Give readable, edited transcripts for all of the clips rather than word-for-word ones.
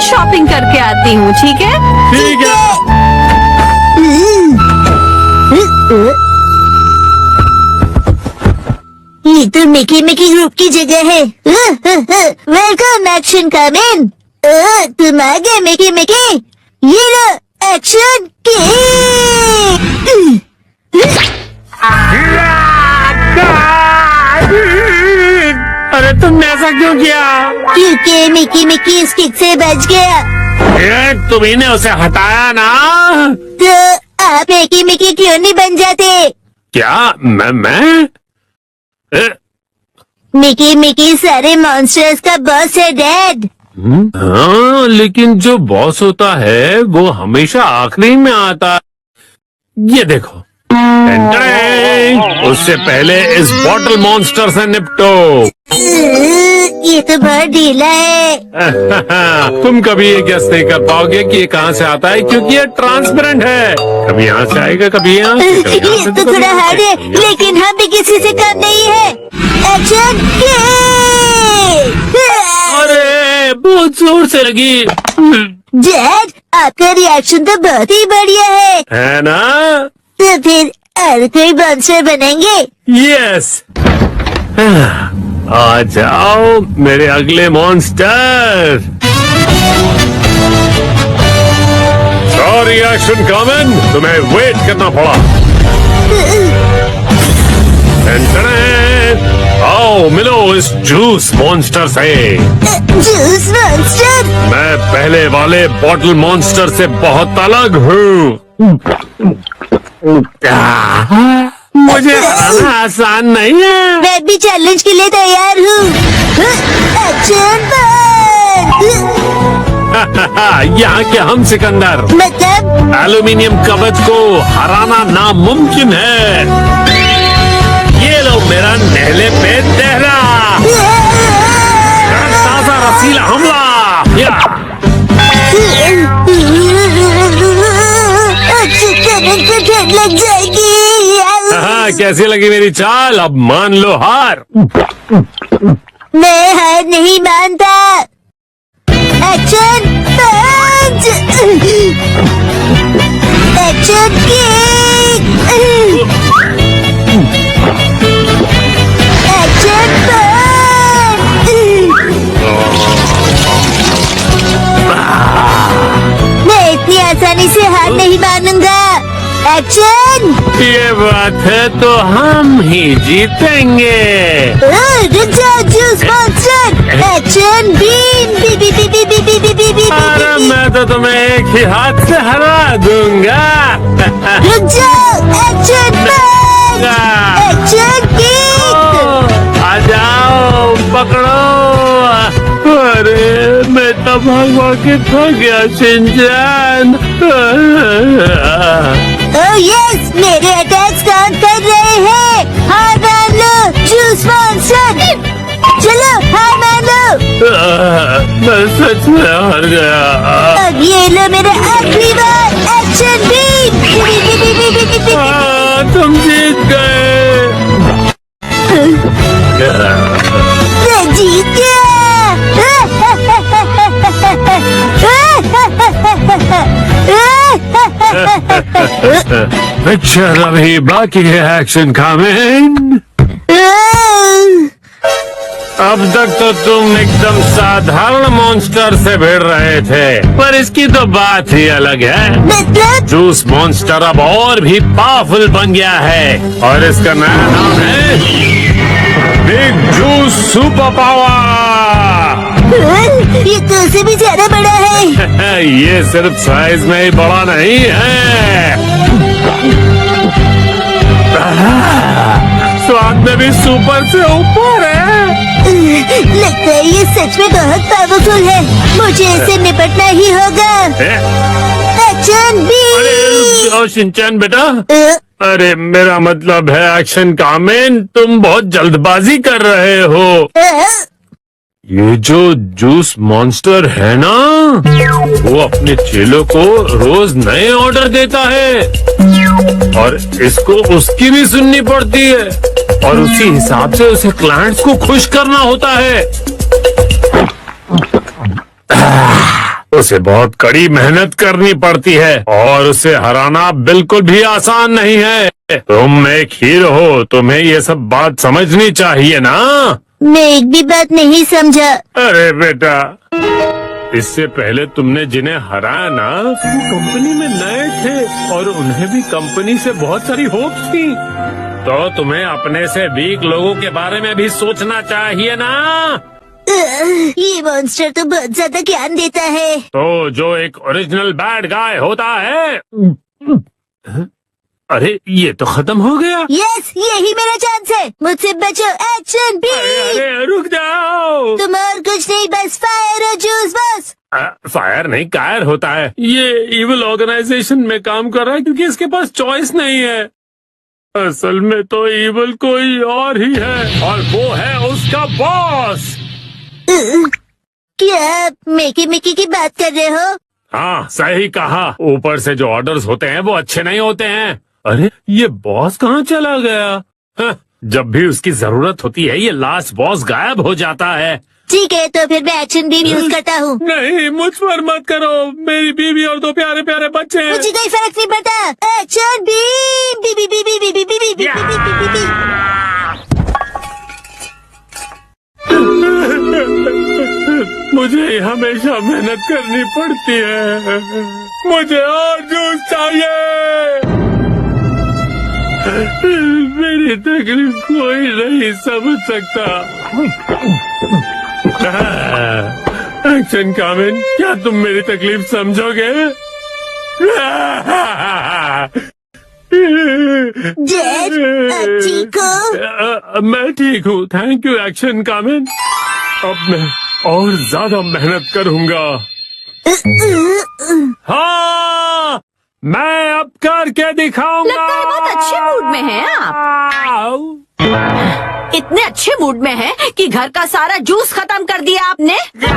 मैं शॉपिंग करके आती हूँ, ठीक है? ठीक है। ये तो मिकी मिकी ग्रुप की जगह है। वेलकम एक्शन कम इन। तुम आ गए मिकी मिकी। ये लो एक्शन अरे तुमने ऐसा क्यों किया? क्योंकि मिकी मिकी स्टिक से बच गया। तुम्ही ने उसे हटाया ना? तो आप मिकी मिकी क्यों नहीं बन जाते? क्या मैं? मिकी मिकी सारे मॉन्स्टर्स का बॉस है डैड। हाँ, लेकिन जो बॉस होता है वो हमेशा आखिरी में आता। ये देखो, उससे पहले इस बॉटल मॉन्स्टर से निपटो। ये तो बहुत ढीला है। तुम कभी ये गेस नहीं कर पाओगे कि ये कहाँ से आता है, क्योंकि ये ट्रांसपेरेंट है। कभी यहाँ से आएगा, कभी यहाँ से, कभी यहाँ से, ये तो थोड़ा हार्ड है, लेकिन हम भी किसी से कम नहीं है। एक्शन अरे बहुत जोर से लगी। डैड, आपका रिएक्शन तो बहुत ही बढ़िया है ना? तो फिर और कोई मॉन्स्टर बनेंगे? यस, आ जाओ मेरे अगले मॉन्स्टर। सॉरी एक्शन कॉमन, तुम्हें वेट करना पड़ा। आओ मिलो इस जूस मॉन्स्टर से। Juice monster? मैं पहले वाले बॉटल मॉन्स्टर से बहुत अलग हूँ। मुझे हराना आसान नहीं है। मैं भी चैलेंज के लिए तैयार हूँ। एक्शन यहाँ के हम सिकंदर, मतलब एल्यूमिनियम कवच को हराना नामुमकिन है। ये लो मेरा नहले पे तहरा ताजा रसीला हमला। ठंड लग जाएगी। हाँ, कैसी लगी मेरी चाल? अब मान लो हार। मैं हार नहीं मानता। Action punch. Action kick. Action punch. मैं इतनी आसानी से हार नहीं मानूंगा। एक्शन। ये बात है तो हम ही जीतेंगे। रुक जाओ जूस मॉन्स्टर। Action beam. बी बी बी बी बी बी बी बी बी। अरे मैं तो तुम्हें एक ही हाथ से हरा दूंगा। रुक जाओ। Action punch. Action kick. आ जाओ, पकड़ो। अरे मैं तो भाग के थक गया शिनचैन। ओह यस, मेरे अटैक्स काम कर रहे हैं। हार मान लो जूस मॉन्स्टर। चलो हार मान लो। मैं सच में हार गया। अब ये लो मेरा आखिरी बार। Action beam. तुम जीत गए। मैं जीत गया। पिक्चर अभी बाकी है एक्शन कमेंट। अब तक तो तुम एकदम साधारण मॉन्स्टर से भिड़ रहे थे, पर इसकी तो बात ही अलग है। मतलब जूस मॉन्स्टर अब और भी पावरफुल बन गया है और इसका नया नाम है बिग जूस सुपर पावर। ये तो उससे भी ज्यादा बड़ा है। ये सिर्फ साइज में ही बड़ा नहीं है, स्वाद में भी सुपर से ऊपर है। लगता है ये सच में बहुत पावरफुल है। मुझे इससे निपटना ही होगा। एक्शन बी। अरे शिनचैन बेटा, अरे मेरा मतलब है एक्शन कामेन, तुम बहुत जल्दबाजी कर रहे हो। ये जो जूस मॉन्स्टर है ना, वो अपने चेलों को रोज नए ऑर्डर देता है और इसको उसकी भी सुननी पड़ती है और उसी हिसाब से उसे क्लाइंट्स को खुश करना होता है। उसे बहुत कड़ी मेहनत करनी पड़ती है और उसे हराना बिल्कुल भी आसान नहीं है। तुम एक हीरो हो, तुम्हें ये सब बात समझनी चाहिए ना। मैं एक भी बात नहीं समझा। अरे बेटा, इससे पहले तुमने जिन्हें हराया ना, वो कंपनी में नए थे और उन्हें भी कंपनी से बहुत सारी होप्स थी। तो तुम्हें अपने से वीक लोगों के बारे में भी सोचना चाहिए ना। ये मॉन्स्टर तो बहुत ज्यादा ज्ञान देता है। तो जो एक ओरिजिनल बैड गाय होता है। अरे ये तो खत्म हो गया। यस, यही मेरा चांस है। मुझसे बचो। एक्शन बी। अरे रुक जाओ। तुम और कुछ नहीं, बस फायर और जूस बस। फायर नहीं, कायर होता है। ये इविल ऑर्गेनाइजेशन में काम कर रहा है क्योंकि इसके पास चॉइस नहीं है। असल में तो इविल कोई और ही है और वो है उसका बॉस। क्या आप मिकी मिकी की बात कर रहे हो? हाँ सही कहा। ऊपर से जो ऑर्डर्स होते हैं वो अच्छे नहीं होते हैं। अरे ये बॉस कहाँ चला गया? हाँ, जब भी उसकी जरूरत होती है ये लास्ट बॉस गायब हो जाता है। ठीक है, तो फिर मैं एक्शन बीम यूज करता हूँ। नहीं, मुझ पर मत करो। मेरी बीवी और दो प्यारे प्यारे बच्चे हैं। मुझे कोई फर्क नहीं पड़ता। Action beam. बी बी बी बी बी बी बी बी बी बी बी बी। मुझे हमेशा मेहनत करनी पड़ती है। मुझे और जूस चाहिए। मेरी तकलीफ कोई नहीं समझ सकता। एक्शन कामिन, क्या तुम मेरी तकलीफ समझोगे? डैड, आप ठीक हो? मैं ठीक हूँ, थैंक यू एक्शन कामिन। अब मैं और ज्यादा मेहनत करूँगा। हाँ, मैं अब करके दिखाऊंगा। लगता है बहुत अच्छे मूड में हैं आप। इतने अच्छे मूड में हैं कि घर का सारा जूस खत्म कर दिया आपने। मुश्किल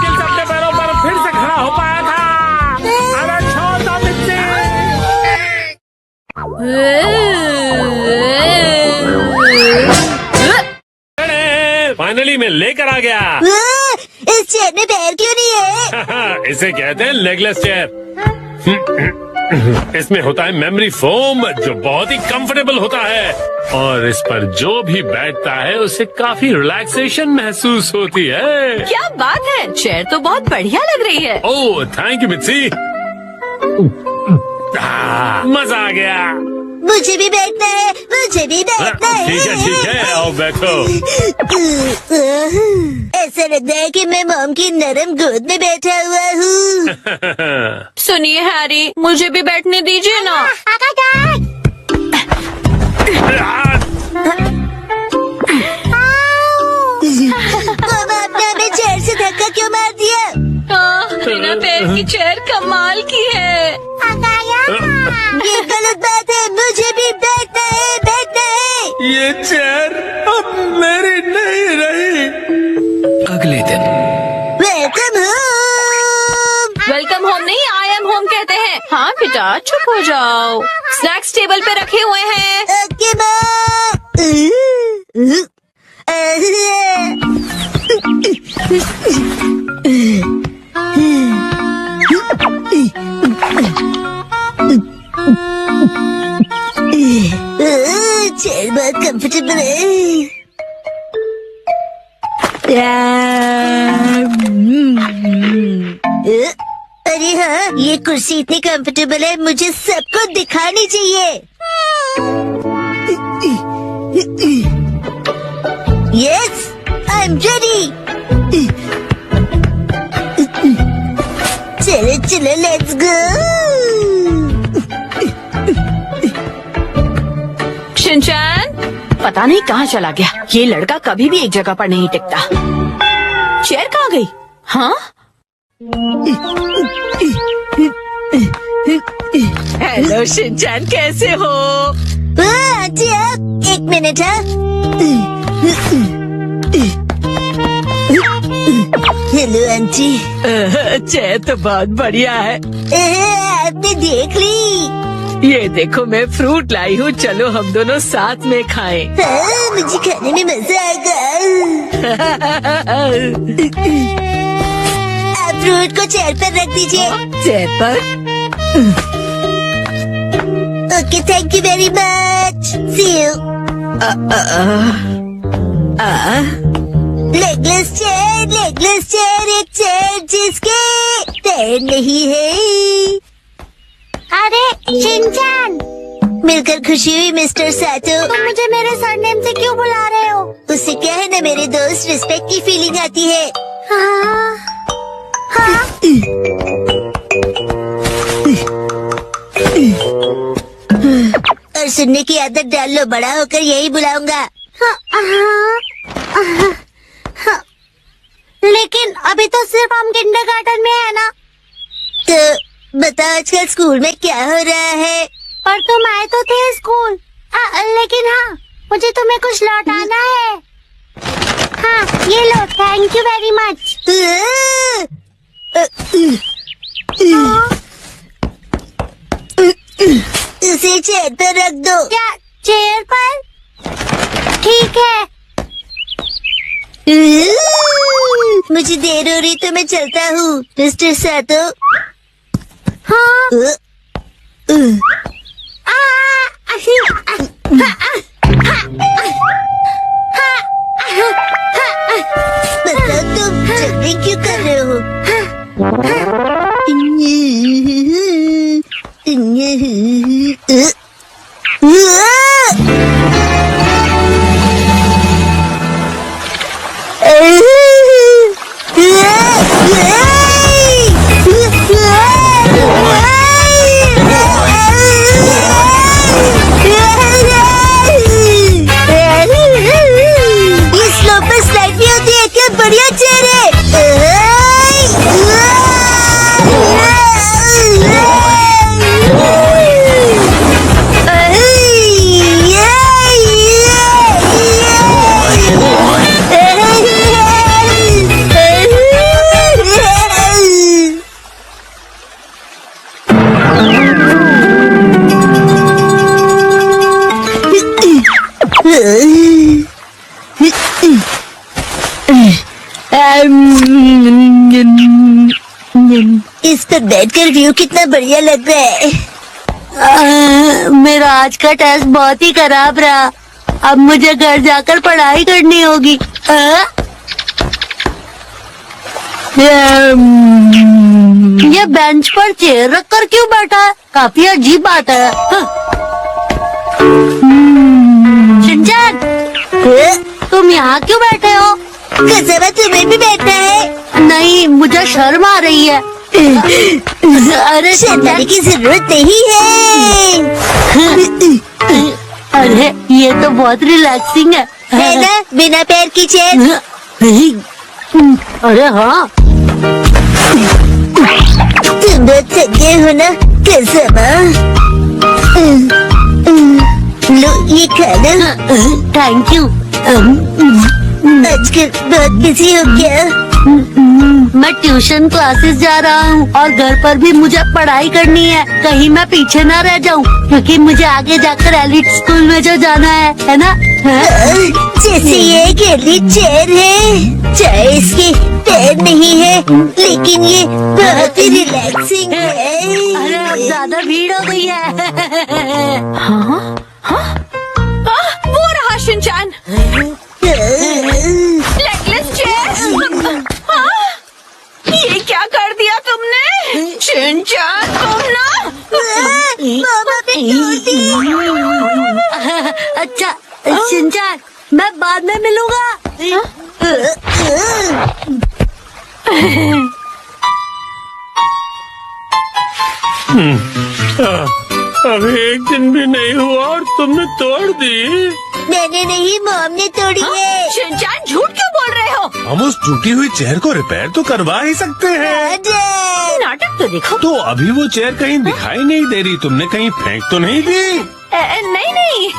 से अपने पैरों पर फिर से खड़ा हो पाया था। अरे छोड़ दो मिट्टी। फाइनली मैं लेकर आ गया। इस चेयर में पैर क्यों नहीं है? इसे कहते हैं लेगलेस चेयर। इसमें होता है मेमोरी फोम जो बहुत ही कंफर्टेबल होता है और इस पर जो भी बैठता है उसे काफी रिलैक्सेशन महसूस होती है। क्या बात है, चेयर तो बहुत बढ़िया लग रही है। Oh thank you Mitsy. मजा आ गया। मुझे भी बैठना है, मुझे भी बैठना है। ठीक है, आओ बैठो। ऐसा लगता है कि मैं मॉम की नरम गोद में बैठा हुआ हूँ। सुनिए हैरी, मुझे भी बैठने दीजिए ना। मॉम, आपने हमें चेयर से धक्का क्यों मार दिया? बिना पैर की चेयर कमाल की है। ये गलत बात है, मुझे भी बैठना है, बैठना है। ये चेयर अब मेरी नहीं रही। अगले दिन वेलकम होम। वेलकम होम नहीं, आई एम होम कहते हैं। हाँ बेटा चुप हो जाओ, स्नैक्स टेबल पे रखे हुए हैं। Okay mom. चेयर बहुत कंफर्टेबल है। अरे हाँ, ये कुर्सी इतनी कंफर्टेबल है, मुझे सबको दिखानी चाहिए। Yes, I am ready. चलो चलो, लेट्स गो। शिनचैन पता नहीं कहाँ चला गया। ये लड़का कभी भी एक जगह पर नहीं टिकता। चेयर कहाँ गई? हाँ, हेलो शिनचैन, कैसे हो? आंटी आप एक मिनट। Hello aunty. चेयर तो बहुत बढ़िया है। आपने देख ली? ये देखो मैं फ्रूट लाई हूँ, चलो हम दोनों साथ में खाएं। हाँ, मुझे खाने में मजा आएगा। आप फ्रूट को चेयर पर रख दीजिए। चेयर पर। Okay, thank you very much. See you. Legless chair, एक चेयर जिसके पैर नहीं है। अरे शिनचैन, मिलकर खुशी हुई मिस्टर सातो। तुम मुझे मेरे सरनेम से क्यों बुला रहे हो? उससे क्या है ना मेरे दोस्त, रिस्पेक्ट की फीलिंग आती है। हाँ, हाँ। और सुनने की आदत डाल लो, बड़ा होकर यही बुलाऊंगा। लेकिन अभी तो सिर्फ हम किंडरगार्टन में है ना। तो बताओ आजकल स्कूल में क्या हो रहा है? पर तुम आए तो थे स्कूल। लेकिन हाँ, मुझे तुम्हें कुछ लौटाना है। हाँ, ये लो, थैंक यू वेरी मच। उसे चेयर पर रख दो। क्या चेयर पर? ठीक है। मुझे देर हो रही तो मैं चलता हूँ मिस्टर सातो। हाँ। बताओ तुम जल्दी क्यों कर रहे हो? बढ़िया इस पर बैठकर व्यू कितना बढ़िया लग रहा है। मेरा आज का टेस्ट बहुत ही खराब रहा। अब मुझे घर जाकर पढ़ाई करनी होगी। ये बेंच पर चेयर रखकर क्यों बैठा है? काफी अजीब बात है। शिनचैन, तुम यहाँ क्यों बैठे हो? कसम तुम्हें भी बैठना है? नहीं, मुझे शर्म आ रही है। अरे शर्माने की जरूरत नहीं है। अरे ये तो बहुत रिलैक्सिंग है ना, बिना पैर की चेयर। अरे हाँ, तुम बहुत थके हो ना कसम। लो ये खाना। Thank you. आजकल बहुत बिजी हो क्या? मैं ट्यूशन क्लासेस जा रहा हूँ और घर पर भी मुझे पढ़ाई करनी है। कहीं मैं पीछे ना रह जाऊँ, क्योंकि मुझे आगे जाकर एलिट स्कूल में जो जाना है ना। जैसे ये एक एलिट चेयर है, चाहे इसके पैर नहीं है, लेकिन ये बहुत ही रिलैक्सिंग है। अरे अब ज्यादा भीड़ हो गई है। हाँ हाँ, वो रहा शिनचैन। Legless chair. ये क्या कर दिया तुमने शिनचैन? तुम ना अच्छा शिनचैन, मैं बाद में मिलूंगा। अभी एक दिन भी नहीं हुआ और तुमने तोड़ दी। मैंने नहीं, मॉम ने तोड़ी है। शिनचैन झूठ क्यों बोल रहे हो? हम उस टूटी हुई चेयर को रिपेयर तो करवा ही सकते हैं। नाटक तो देखो। तो अभी वो चेयर कहीं दिखाई नहीं दे रही, तुमने कहीं फेंक तो नहीं दी? नहीं नहीं